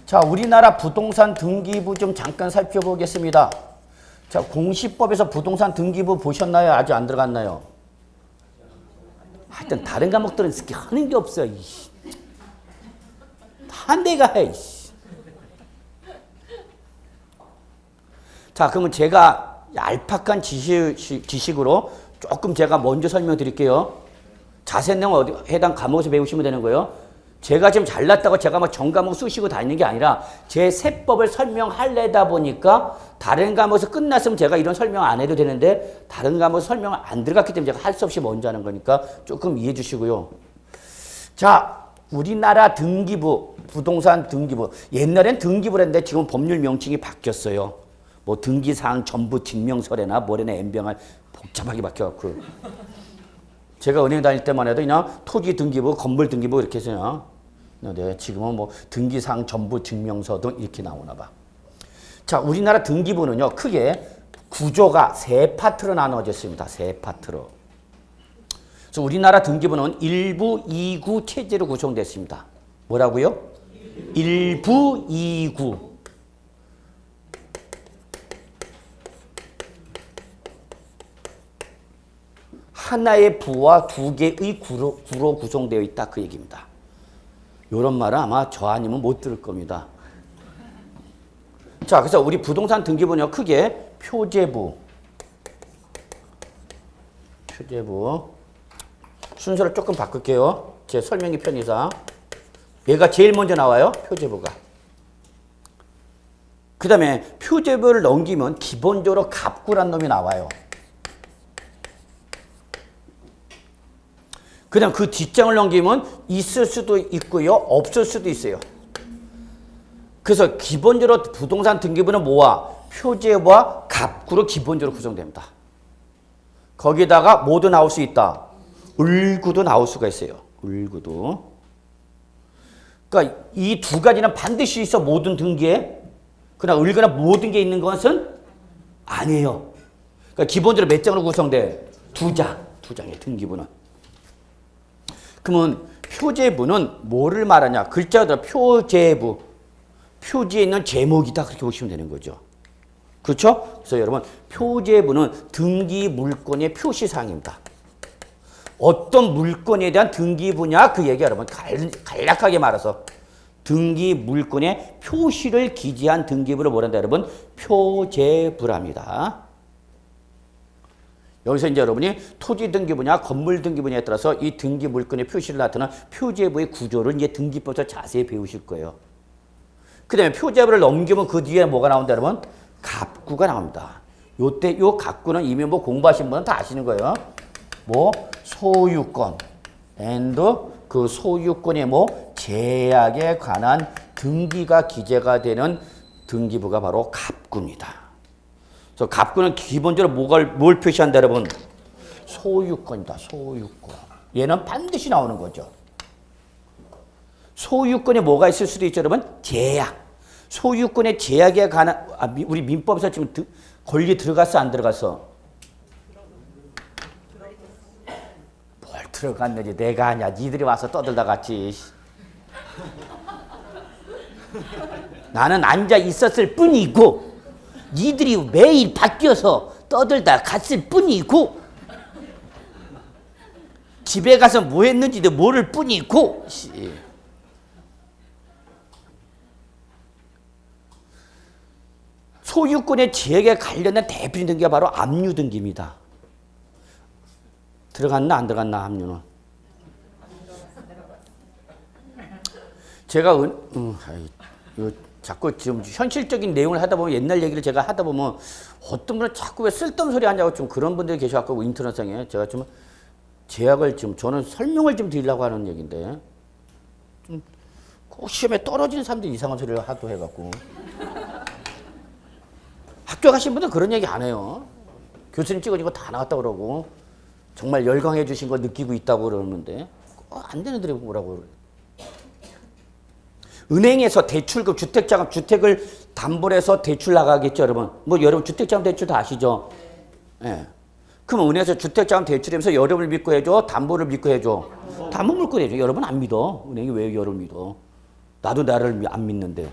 자, 우리나라 부동산 등기부 좀 잠깐 살펴보겠습니다. 자, 공시법에서 부동산 등기부 보셨나요? 아직 안 들어갔나요? 하여튼 다른 과목들은 이렇게 하는 게 없어. 다 내가 해. 자, 그러면 제가 얄팍한 지식으로 조금 제가 먼저 설명드릴게요. 자세한 내용 어디 해당 과목에서 배우시면 되는 거예요. 제가 지금 잘났다고 제가 막 전 과목 쓰시고 다니는 게 아니라 제 세법을 설명하려다 보니까 다른 과목에서 끝났으면 제가 이런 설명 안 해도 되는데 다른 과목에서 설명 안 들어갔기 때문에 제가 할 수 없이 먼저 하는 거니까 조금 이해해 주시고요. 자, 우리나라 등기부, 부동산 등기부. 옛날엔 등기부를 했는데 지금 법률 명칭이 바뀌었어요. 뭐 등기사항 전부 증명서래나 뭐래나 엠병을 복잡하게 바뀌어갖고. 제가 은행 다닐 때만 해도 그냥 토지 등기부, 건물 등기부 이렇게 해서요. 네, 지금은 뭐 등기사항 전부 증명서 등 이렇게 나오나 봐. 자, 우리나라 등기부는요, 크게 구조가 세 파트로 나눠져 있습니다. 세 파트로. 그래서 우리나라 등기부는 1부, 2구 체제로 구성됐습니다. 뭐라고요? 1부, 2구. 하나의 부와 두 개의 구로 구성되어 있다. 그 얘기입니다. 이런 말은 아마 저 아니면 못 들을 겁니다. 자, 그래서 우리 부동산 등기부는요, 크게 표제부. 순서를 조금 바꿀게요. 제 설명이 편의상. 얘가 제일 먼저 나와요. 표제부가. 그 다음에 표제부를 넘기면 기본적으로 갑구란 놈이 나와요. 그 다음 그 뒷장을 넘기면 있을 수도 있고요. 없을 수도 있어요. 그래서 기본적으로 부동산 등기부는 뭐와? 표제와 갑구로 기본적으로 구성됩니다. 거기다가 뭐도 나올 수 있다. 을구도 나올 수가 있어요. 을구도. 그러니까 이 두 가지는 반드시 있어. 모든 등기에. 그러나 을거나 모든 게 있는 것은 아니에요. 그러니까 기본적으로 몇 장으로 구성돼? 두 장의 등기부는. 그러면 표제부는 뭐를 말하냐? 글자 그대로 표제부. 표지에 있는 제목이다. 그렇게 보시면 되는 거죠. 그렇죠? 그래서 여러분 표제부는 등기 물건의 표시사항입니다. 어떤 물건에 대한 등기부냐? 그 얘기 여러분 간략하게 말해서 등기 물건의 표시를 기재한 등기부를 뭐란다 여러분? 표제부랍니다. 여기서 이제 여러분이 토지 등기부냐 건물 등기부냐에 따라서 이 등기 물건의 표시를 나타내는 표제부의 구조를 이제 등기법에서 자세히 배우실 거예요. 그 다음에 표제부를 넘기면 그 뒤에 뭐가 나온다 여러분? 갑구가 나옵니다. 요때 요 갑구는 이미 뭐 공부하신 분은 다 아시는 거예요. 뭐 소유권 그 소유권의 뭐 제약에 관한 등기가 기재가 되는 등기부가 바로 갑구입니다. 그래서 갑구는 기본적으로 뭘 표시한다 여러분? 소유권이다. 소유권. 얘는 반드시 나오는 거죠. 소유권에 뭐가 있을 수도 있죠 여러분? 제약. 소유권의 제약에 관한 우리 민법에서 지금 권리 들어갔어 안 들어갔어? 뭘 들어갔는지 내가 하냐. 니들이 와서 떠들다 갔지. 나는 앉아 있었을 뿐이고 니들이 매일 바뀌어서 떠들다 갔을 뿐이고 집에 가서 뭐 했는지도 모를 뿐이고. 소유권의 제약에 관련된 대표적인 등기가 바로 압류등기입니다. 들어갔나 안 들어갔나 압류는? 제가 자꾸 지금 현실적인 내용을 하다 보면 옛날 얘기를 제가 하다 보면 어떤 분은 자꾸 왜 쓸데없는 소리 하냐고 좀 그런 분들이 계셔갖고 인터넷상에 제가 좀 제약을 지금 저는 설명을 좀 드리려고 하는 얘기인데 꼭 시험에 떨어지는 사람들이 이상한 소리를 하도 해갖고 학교 가신 분들 그런 얘기 안 해요. 교수님 찍어준 거 다 나왔다 그러고 정말 열광해 주신 거 느끼고 있다고 그러는데 안 되는 들이 뭐라고 그래요. 은행에서 대출금 주택자금 주택을 담보를 해서 대출 나가겠죠 여러분. 뭐 여러분 주택자금 대출 다 아시죠? 예. 그럼 은행에서 주택자금 대출하면서 여러분을 믿고 해줘? 담보를 믿고 해줘? 담보 믿고 해줘. 여러분 안 믿어. 은행이 왜 여러분 믿어? 나도 나를 안 믿는데.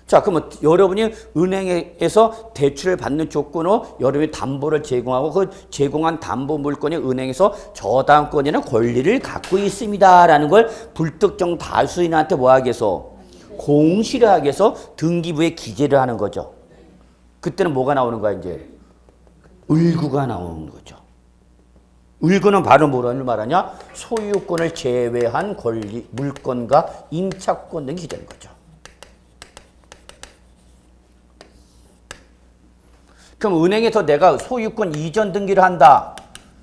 자, 그러면 여러분이 은행에서 대출을 받는 조건으로 여러분이 담보를 제공하고 그 제공한 담보 물건이 은행에서 저당권이나 권리를 갖고 있습니다라는 걸 불특정 다수인한테 뭐 하기 위해서? 공시를 하기 위해서 등기부에 기재를 하는 거죠. 그때는 뭐가 나오는 거야 이제? 을구가 나오는 거죠. 을구는 바로 뭐라는 말하냐? 소유권을 제외한 권리, 물건과 임차권 등이 기재하는 거죠. 그럼 은행에서 내가 소유권 이전 등기를 한다.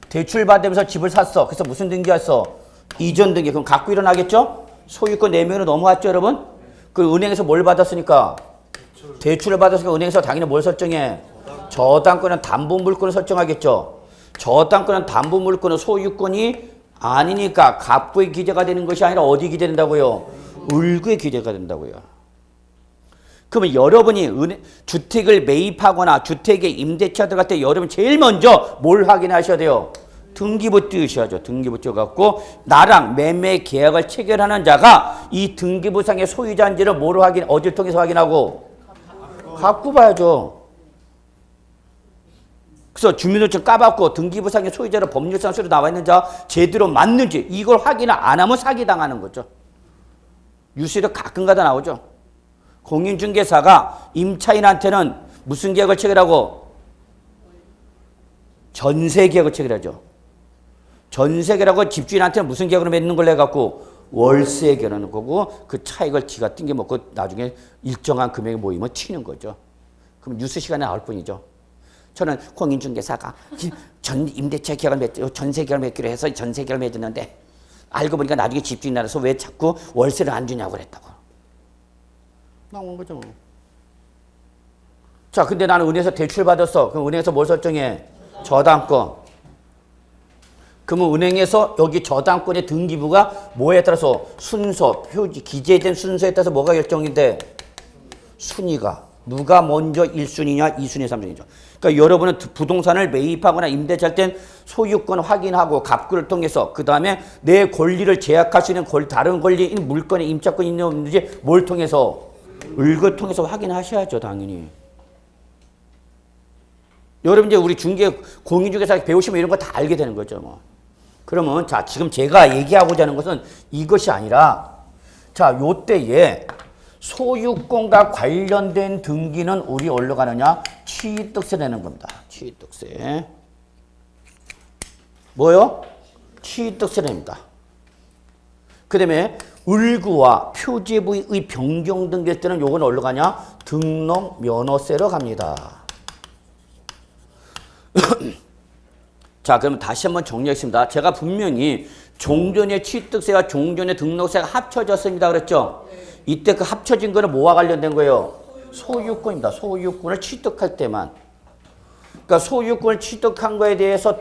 대출 받으면서 집을 샀어. 그래서 무슨 등기했어? 이전 등기. 그럼 갖고 일어나겠죠? 소유권 내면으로 넘어갔죠, 여러분? 그 은행에서 뭘 받았으니까? 대출을 받았으니까 은행에서 당연히 뭘 설정해? 저당권은 담보 물건을 설정하겠죠. 저당권은 담보 물건은 소유권이 아니니까 갑구에 기재가 되는 것이 아니라 어디 기재된다고요? 을구에 기재가 된다고요. 그러면 여러분이 주택을 매입하거나 주택에 임대차 들어갈 때 여러분 제일 먼저 뭘 확인하셔야 돼요? 등기부 띄우셔야죠. 등기부 띄워갖고 나랑 매매 계약을 체결하는 자가 이 등기부상의 소유자인지를 뭐로 어디를 통해서 확인하고? 갖고 봐야죠. 그래서 주민등록증 까봤고 등기부상의 소유자로 법률상 수로 나와 있는 자 제대로 맞는지 이걸 확인을 안 하면 사기당하는 거죠. 뉴스에도 가끔가다 나오죠. 공인중개사가 임차인한테는 무슨 계약을 체결하고? 전세계약을 체결하죠. 전세계라고 집주인한테는 무슨 계약을 맺는 걸 해갖고 월세 계약하는 거고 그 차익을 지가 띵겨먹고 나중에 일정한 금액이 모이면 튀는 거죠. 그럼 뉴스 시간에 나올 뿐이죠. 저는 공인중개사가 임대차 계약을 전세 계약을 맺기로 해서 전세 계약을 맺었는데 알고 보니까 나중에 집주인 나라서 왜 자꾸 월세를 안 주냐고 그랬다고. 나온 거죠. 자, 근데 나는 은행에서 대출 받았어. 그럼 은행에서 뭘 설정해? 저당권. 그러면 은행에서 여기 저당권의 등기부가 뭐에 따라서 순서, 표지, 기재된 순서에 따라서 뭐가 결정인데? 순위가. 누가 먼저 1순위냐, 2순위, 3순위죠. 그러니까 여러분은 부동산을 매입하거나 임대차할 땐 소유권 확인하고 갑구를 통해서 그 다음에 내 권리를 제약할 수 있는 다른 권리인 물건에 임차권이 있는지 없는지 뭘 통해서? 을구 통해서 확인하셔야죠, 당연히. 여러분 이제 우리 공인중개사 배우시면 이런 거 다 알게 되는 거죠, 뭐. 그러면 자, 지금 제가 얘기하고자 하는 것은 이것이 아니라 자, 요때에 소유권과 관련된 등기는 우리 어디로 가느냐? 취득세 내는 겁니다. 취득세. 뭐요? 취득세 냅니다. 그 다음에 을구와 표제부의 변경 등기할 때는 요건 어디로 가냐? 등록 면허세로 갑니다. 자, 그럼 다시 한번 정리하겠습니다. 제가 분명히 종전의 취득세와 종전의 등록세가 합쳐졌습니다. 그랬죠? 이때 그 합쳐진 거는 뭐와 관련된 거예요? 소유권입니다. 소유권을 취득할 때만. 그러니까 소유권을 취득한 거에 대해서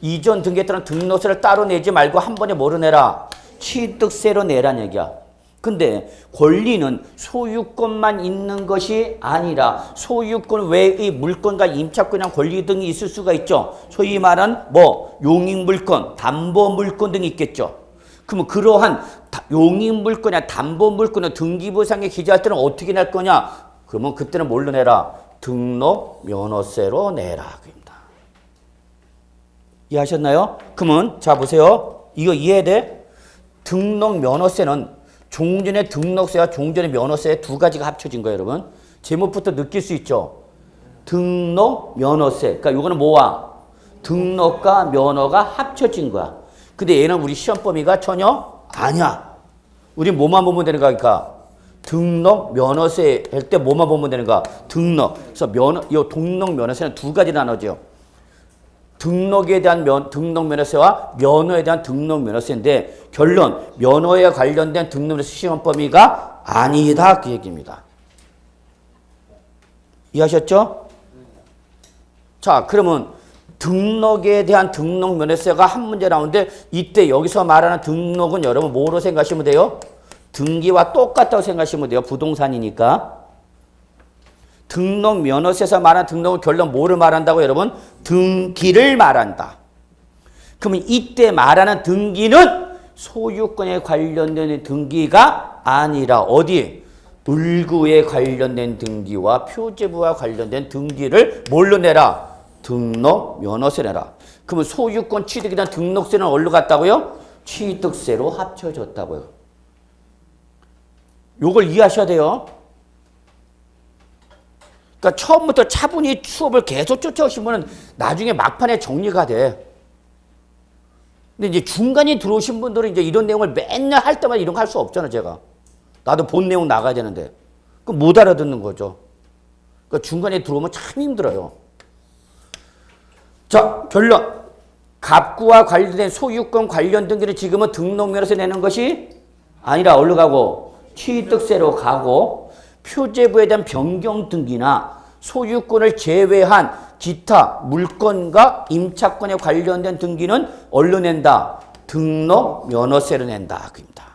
이전 등기에 따른 등록세를 따로 내지 말고 한 번에 뭐로 내라? 취득세로 내라는 얘기야. 근데 권리는 소유권만 있는 것이 아니라 소유권 외의 물건과 임차권이나 권리 등이 있을 수가 있죠. 소위 말하는 뭐 용익물권, 담보물권 등이 있겠죠. 그러면 그러한 용익물권이나 담보물권을 등기부상에 기재할 때는 어떻게 낼 거냐? 그러면 그때는 뭘로 내라? 등록 면허세로 내라. 그럽니다. 이해하셨나요? 그러면 자 보세요. 이거 이해돼? 등록 면허세는 종전의 등록세와 종전의 면허세 두 가지가 합쳐진 거예요, 여러분. 제목부터 느낄 수 있죠. 등록 면허세. 그러니까 이거는 뭐와? 등록과 면허가 합쳐진 거야. 근데 얘는 우리 시험 범위가 전혀 아니야. 우리 뭐만 보면 되는 거니까 등록 면허세 할 때 뭐만 보면 되는가? 등록. 그래서 이 등록 면허세는 두 가지 나눠져요. 등록에 대한 등록 면허세와 면허에 대한 등록 면허세인데 결론 면허에 관련된 등록 면허세 시험 범위가 아니다 그 얘기입니다. 이해하셨죠? 자 그러면 등록에 대한 등록 면허세가 한 문제 나오는데 이때 여기서 말하는 등록은 여러분 뭐로 생각하시면 돼요? 등기와 똑같다고 생각하시면 돼요. 부동산이니까. 등록 면허세에서 말하는 등록은 결론 뭐를 말한다고 여러분? 등기를 말한다. 그러면 이때 말하는 등기는 소유권에 관련된 등기가 아니라 어디? 을구에 관련된 등기와 표제부와 관련된 등기를 뭘로 내라? 등록 면허세 내라. 그러면 소유권 취득에 대한 등록세는 어디로 갔다고요? 취득세로 합쳐졌다고요. 요걸 이해하셔야 돼요. 그러니까 처음부터 차분히 수업을 계속 쫓아오시면 나중에 막판에 정리가 돼. 근데 이제 중간에 들어오신 분들은 이제 이런 내용을 맨날 할 때마다 이런 거 할 수 없잖아, 제가. 나도 본 내용 나가야 되는데. 그럼 못 알아듣는 거죠. 그러니까 중간에 들어오면 참 힘들어요. 자, 결론. 갑구와 관련된 소유권 관련 등기를 지금은 등록면허세 내는 것이 아니라 어디로 가고 취득세로 가고 표제부에 대한 변경 등기나 소유권을 제외한 기타 물건과 임차권에 관련된 등기는 어디로 낸다? 등록 면허세로 낸다. 그입니다.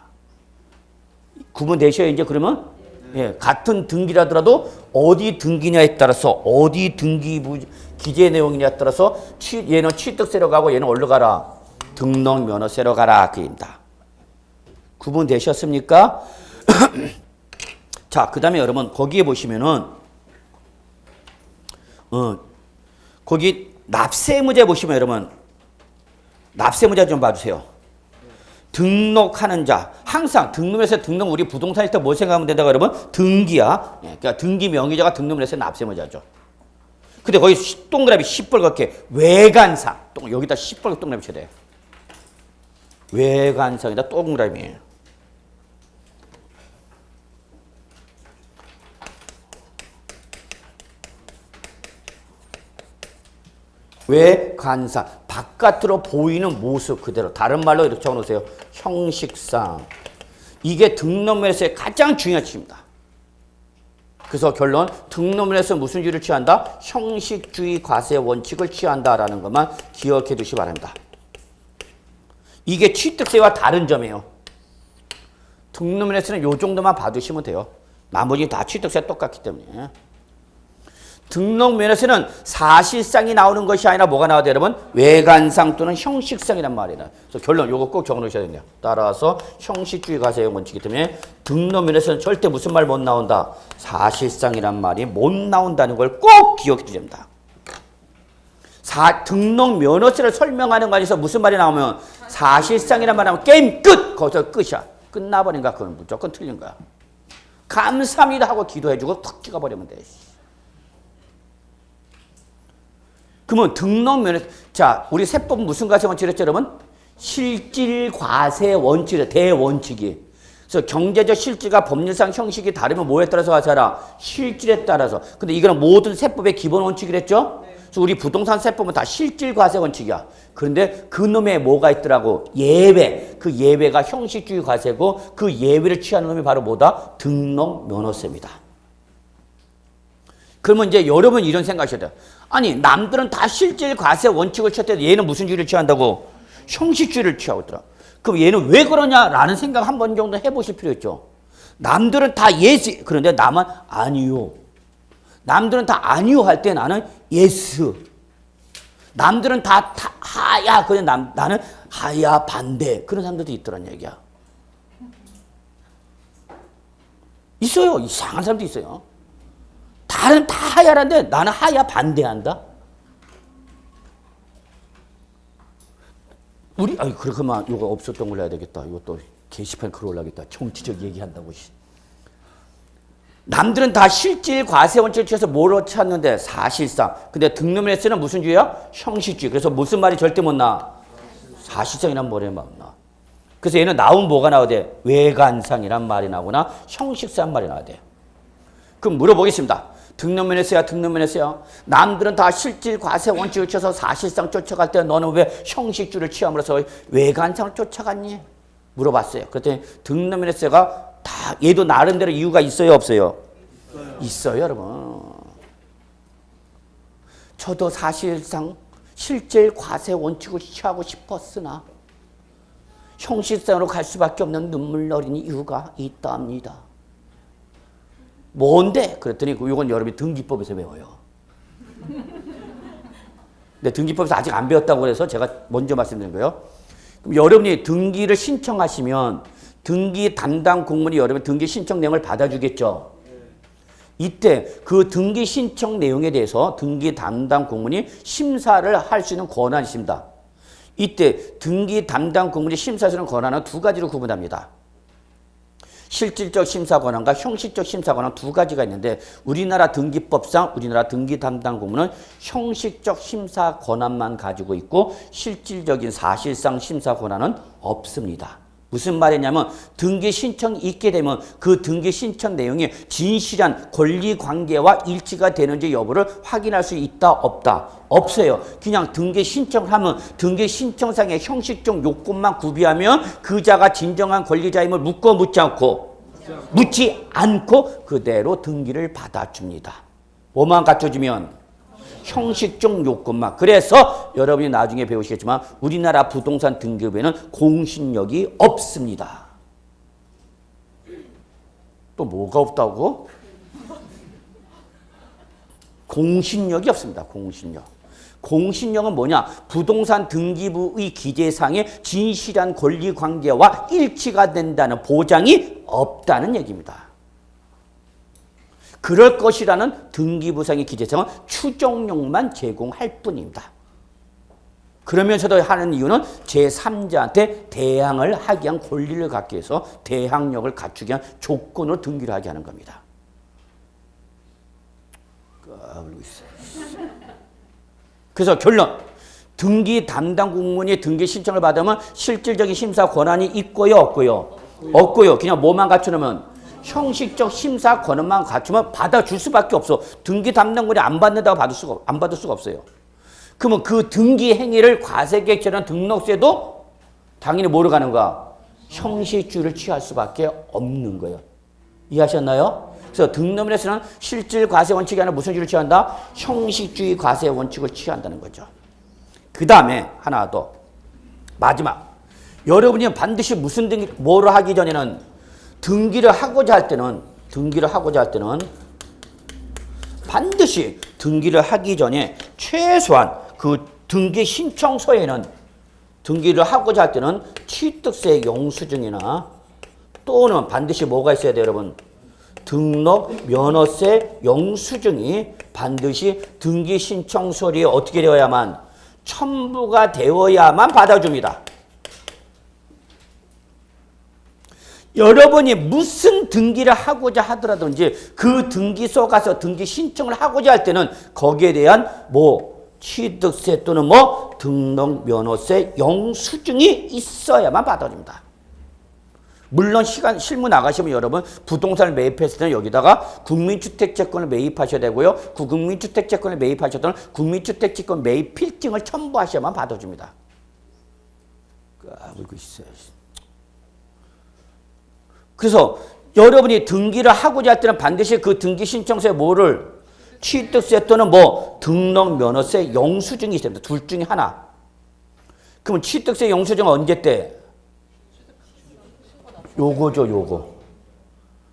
구분되셔야 이제 그러면 예, 같은 등기라더라도 어디 등기냐에 따라서 어디 등기 기재 내용이냐에 따라서 얘는 취득세로 가고 얘는 어디로 가라? 등록 면허세로 가라. 그입니다. 구분되셨습니까? 자, 그 다음에 여러분, 거기에 보시면은, 거기 납세의무자 보시면 여러분, 납세의무자 좀 봐주세요. 등록하는 자. 항상 등록면허세 등록, 우리 부동산일 때 뭘 생각하면 된다고 여러분? 등기야. 예, 그러니까 등기 명의자가 등록면허세 납세의무자죠. 근데 거기 동그라미 시뻘겋게 외관상. 여기다 시뻘겋게 동그라미 쳐야 돼. 외관상에다 동그라미. 외관상, 바깥으로 보이는 모습 그대로. 다른 말로 이렇게 적어놓으세요. 형식상. 이게 등록면허세의 가장 중요한 칩니다. 그래서 결론, 등록면허세 무슨 주의를 취한다? 형식주의 과세 원칙을 취한다라는 것만 기억해 두시기 바랍니다. 이게 취득세와 다른 점이에요. 등록면허세는 요 정도만 봐두시면 돼요. 나머지 다 취득세 똑같기 때문에. 등록면허세는 사실상이 나오는 것이 아니라 뭐가 나와야 돼요, 여러분? 외관상 또는 형식상이란 말이다. 그래서 결론 요거 꼭 적어 놓으셔야 됩니다. 따라서 형식주의 과세의 원칙이기 때문에 등록면허세는 절대 무슨 말 못 나온다? 사실상이란 말이 못 나온다는 걸 꼭 기억해 주셔야 됩니다. 등록면허세를 설명하는 말에서 무슨 말이 나오면 사실상이란 말이 나오면 게임 끝! 거기서 끝이야. 끝나버린가? 그건 무조건 틀린 거야. 감사합니다 하고 기도해주고 턱 찍어버리면 돼. 그러면 등록면허, 자, 우리 세법은 무슨 과세 원칙이었죠, 여러분? 실질 과세 원칙이에요, 대원칙이. 그래서 경제적 실질과 법률상 형식이 다르면 뭐에 따라서 과세하라? 실질에 따라서. 근데 이거는 모든 세법의 기본 원칙이랬죠? 그래서 우리 부동산 세법은 다 실질 과세 원칙이야. 그런데 그 놈에 뭐가 있더라고? 예외. 그 예외가 형식주의 과세고 그 예외를 취하는 놈이 바로 뭐다? 등록면허세입니다. 그러면 이제 여러분 이런 생각하셔야 돼요. 아니, 남들은 다 실질 과세 원칙을 취할 때 얘는 무슨 주의를 취한다고? 형식주의를 취하고 있더라. 그럼 얘는 왜 그러냐라는 생각 한 번 정도 해보실 필요 있죠. 남들은 다 예스. 그런데 나만 아니요. 남들은 다 아니요 할 때 나는 예스. 남들은 다 하야. 그런데 나는 하야 반대. 그런 사람들도 있더란 얘기야. 있어요. 이상한 사람도 있어요. 다른 다 하야라는데 나는 하야 반대한다? 그렇게만 이거 없었던 걸로 해야 되겠다. 이것도 게시판 글 올라가겠다. 정치적 얘기한다고. 남들은 다 실질 과세 원칙을 취해서 뭐로 찾는데 사실상. 근데 등록면허세는 무슨 주의야? 형식주의. 그래서 무슨 말이 절대 못 나? 사실상이란 말이 못 나. 그래서 얘는 나오면 뭐가 나와야 돼? 외관상이란 말이 나오거나 형식상 말이 나와야 돼. 그럼 물어보겠습니다. 등록면허세야, 등록면허세야. 남들은 다 실질 과세 원칙을 쳐서 사실상 쫓아갈 때 너는 왜 형식주를 취함으로써 외관상을 쫓아갔니? 물어봤어요. 그랬더니 등록면허세가 다 얘도 나름대로 이유가 있어요, 없어요? 있어요, 여러분. 저도 사실상 실질 과세 원칙을 취하고 싶었으나 형식상으로 갈 수밖에 없는 눈물 어린 이유가 있답니다. 뭔데? 그랬더니 이건 여러분이 등기법에서 배워요. 근데 등기법에서 아직 안 배웠다고 해서 제가 먼저 말씀드린 거예요. 그럼 여러분이 등기를 신청하시면 등기 담당 공무원이 여러분 등기 신청 내용을 받아주겠죠. 이때 그 등기 신청 내용에 대해서 등기 담당 공무원이 심사를 할 수 있는 권한이 있습니다. 이때 등기 담당 공무원이 심사할 수 있는 권한은 두 가지로 구분합니다. 실질적 심사 권한과 형식적 심사 권한 두 가지가 있는데 우리나라 등기법상 우리나라 등기 담당 공무원은 형식적 심사 권한만 가지고 있고 실질적인 사실상 심사 권한은 없습니다. 무슨 말이냐면 등기 신청이 있게 되면 그 등기 신청 내용이 진실한 권리 관계와 일치가 되는지 여부를 확인할 수 있다 없다? 없어요. 그냥 등기 신청을 하면 등기 신청상의 형식적 요건만 구비하면 그자가 진정한 권리자임을 묻지 않고 그대로 등기를 받아줍니다. 뭐만 갖춰주면? 형식적 요건만. 그래서 여러분이 나중에 배우시겠지만 우리나라 부동산 등기부에는 공신력이 없습니다. 또 뭐가 없다고? 공신력이 없습니다. 공신력. 공신력은 뭐냐? 부동산 등기부의 기재상의 진실한 권리관계와 일치가 된다는 보장이 없다는 얘기입니다. 그럴 것이라는 등기부상의 기재상은 추정력만 제공할 뿐입니다. 그러면서도 하는 이유는 제3자한테 대항을 하기 위한 권리를 갖기 위해서 대항력을 갖추기 위한 조건으로 등기를 하게 하는 겁니다. 까불고 있어요. 그래서 결론. 등기 담당 공무원이 등기 신청을 받으면 실질적인 심사 권한이 있고요, 없고요? 없고요. 그냥 뭐만 갖추려면 형식적 심사 권한만 갖추면 받아줄 수밖에 없어. 등기 담당권이 안 받는다고 안 받을 수가 없어요. 그러면 그 등기 행위를 과세계획처럼 등록세도 당연히 뭐로 가는 거야? 형식주의를 취할 수밖에 없는 거예요. 이해하셨나요? 그래서 등록면에서는 실질 과세 원칙이 아니라 무슨 주의를 취한다? 형식주의 과세 원칙을 취한다는 거죠. 그 다음에 하나 더. 마지막. 여러분이 반드시 무슨 등기, 뭐를 하기 전에는 등기를 하고자 할 때는 반드시 등기를 하기 전에 최소한 그 등기 신청서에는 등기를 하고자 할 때는 취득세 영수증이나 또는 반드시 뭐가 있어야 돼요, 여러분? 등록 면허세 영수증이 반드시 등기 신청서에 어떻게 되어야만 첨부가 되어야만 받아줍니다. 여러분이 무슨 등기를 하고자 하더라든지 그 등기소 가서 등기 신청을 하고자 할 때는 거기에 대한 취득세 또는 등록 면허세 영수증이 있어야만 받아줍니다. 물론 실무 나가시면 여러분 부동산을 매입했을 때는 여기다가 국민주택채권을 매입하셔야 되고요. 국민주택채권을 매입하셨던 국민주택채권 매입 필증을 첨부하셔야만 받아줍니다. 까불고 있어요. 그래서 여러분이 등기를 하고자 할 때는 반드시 그 등기 신청서에 뭐를 취득세 또는 등록 면허세 영수증이 있어야 됩니다. 둘 중에 하나. 그러면 취득세 영수증은 언제 때? 요거죠, 요거.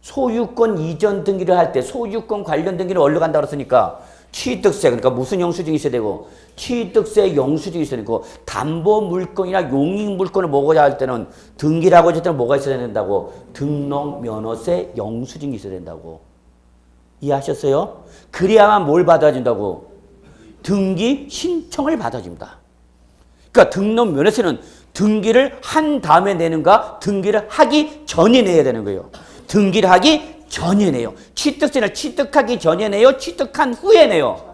소유권 이전 등기를 할 때 소유권 관련 등기를 어디로 간다고 그랬으니까 취득세, 그러니까 무슨 영수증이 있어야 되고 취득세 영수증이 있어야 되고 담보물건이나 용익물건을 먹어야 할 때는 등기를 하고자 할 때는 뭐가 있어야 된다고? 등록 면허세 영수증이 있어야 된다고. 이해하셨어요? 그래야만 뭘 받아준다고? 등기 신청을 받아줍니다. 그러니까 등록 면허세는 등기를 한 다음에 내는가 등기를 하기 전에 내야 되는 거예요. 등기를 하기 전에 내요. 취득세는 취득하기 전에 내요? 취득한 후에 내요?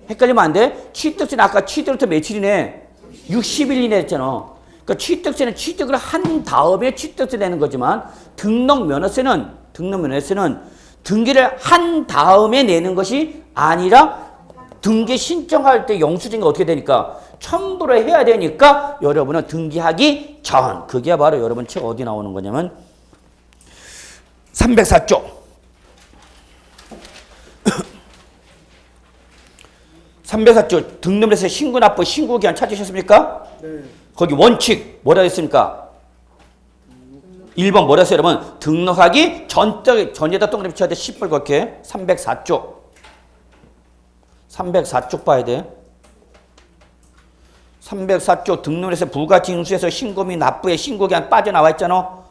헷갈리면 안 돼? 취득세는 아까 취득부터 며칠이네? 60일 이내 했잖아. 그러니까 취득세는 취득을 한 다음에 취득세 내는 거지만 등록 면허세는 등기를 한 다음에 내는 것이 아니라 등기 신청할 때 영수증이 어떻게 되니까 첨부를 해야 되니까 여러분은 등기하기 전, 그게 바로 여러분 책 어디 나오는 거냐면 304조 304조 등록에서 신고 납부 신고기한 찾으셨습니까? 네. 거기 원칙 뭐라 했습니까? 1번 뭐라 했어요 여러분? 등록하기 전에다 동그라미 쳐야 돼. 10을 그렇게 304조 304쪽 봐야 돼. 304조 등록에서 부가징수에서 신고 및 납부의 신고기한 빠져나와 있잖아.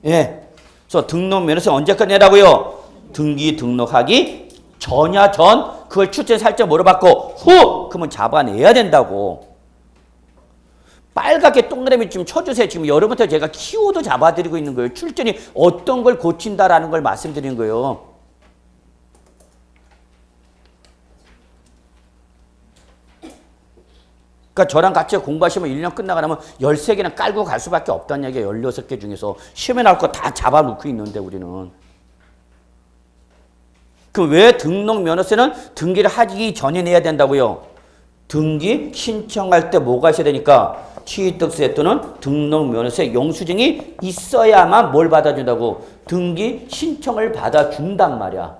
예. 그래서 등록면에서 언제까지 내라고요? 등기 등록하기 전이야 전. 그걸 출제 살짝 물어봤고 후 그러면 잡아내야 된다고. 빨갛게 동그라미 좀 쳐주세요. 지금 여러분한테 제가 키워드 잡아드리고 있는 거예요. 출전이 어떤 걸 고친다라는 걸 말씀드리는 거예요. 그러니까 저랑 같이 공부하시면 1년 끝나고 나면 13개는 깔고 갈 수밖에 없다는 얘기예요. 16개 중에서. 시험에 나올 거 다 잡아놓고 있는데 우리는. 그럼 왜 등록면허세는 등기를 하기 전에 내야 된다고요? 등기 신청할 때 뭐가 있어야 되니까 취득세 또는 등록면허세 영수증이 있어야만 뭘 받아준다고? 등기 신청을 받아준단 말이야.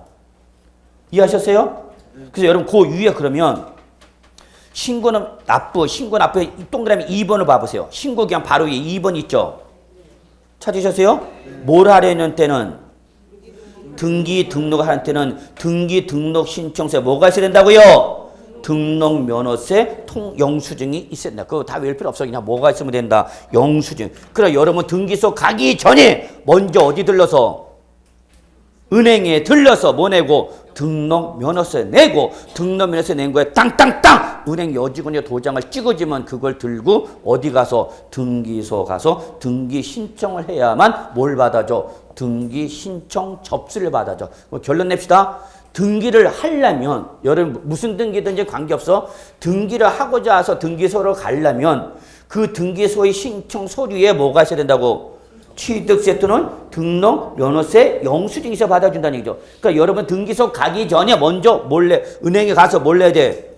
이해하셨어요? 그래서 여러분 그 위에 그러면 신고 납부에 동그라미 2번을 봐보세요. 신고기한 바로 위에 2번 있죠? 찾으셨어요? 뭘 하려는 때는? 등기 등록하는 때는 등기 등록 신청서에 뭐가 있어야 된다고요? 등록면허세 영수증이 있어야 된다. 그거 다 외울 필요 없어. 그냥 뭐가 있으면 된다. 영수증. 그래 여러분 등기소 가기 전에 먼저 어디 들러서? 은행에 들러서 뭐 내고? 등록면허세 내고 등록면허세 낸 거에 땅땅땅 은행 여직원의 도장을 찍어주면 그걸 들고 어디 가서? 등기소 가서 등기 신청을 해야만 뭘 받아줘? 등기 신청 접수를 받아줘. 결론 냅시다. 등기를 하려면 여러분 무슨 등기든지 관계없어. 등기를 하고자 해서 등기소로 가려면 그 등기소의 신청 서류에 뭐가 있어야 된다고? 취득세 또는 등록 면허세 영수증이 있어 받아준다는 얘기죠. 그러니까 여러분 등기소 가기 전에 먼저 몰래 은행에 가서 뭘 내야 돼?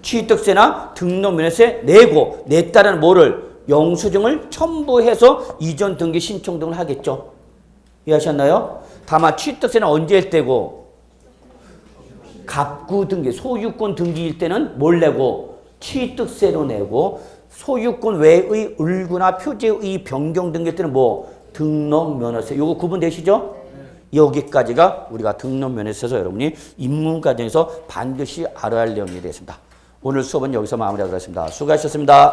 취득세나 등록 면허세 내고 내 딸은 뭐를? 영수증을 첨부해서 이전 등기 신청 등을 하겠죠. 이해하셨나요? 다만 취득세는 언제 할 때고? 갑구 등기, 소유권 등기일 때는 뭘 내고? 취득세로 내고 소유권 외의 을구나 표제의 변경 등기일 때는 뭐? 등록면허세. 요거 구분되시죠? 여기까지가 우리가 등록면허세에서 여러분이 입문 과정에서 반드시 알아야 할 내용이 되겠습니다. 오늘 수업은 여기서 마무리하도록 하겠습니다. 수고하셨습니다.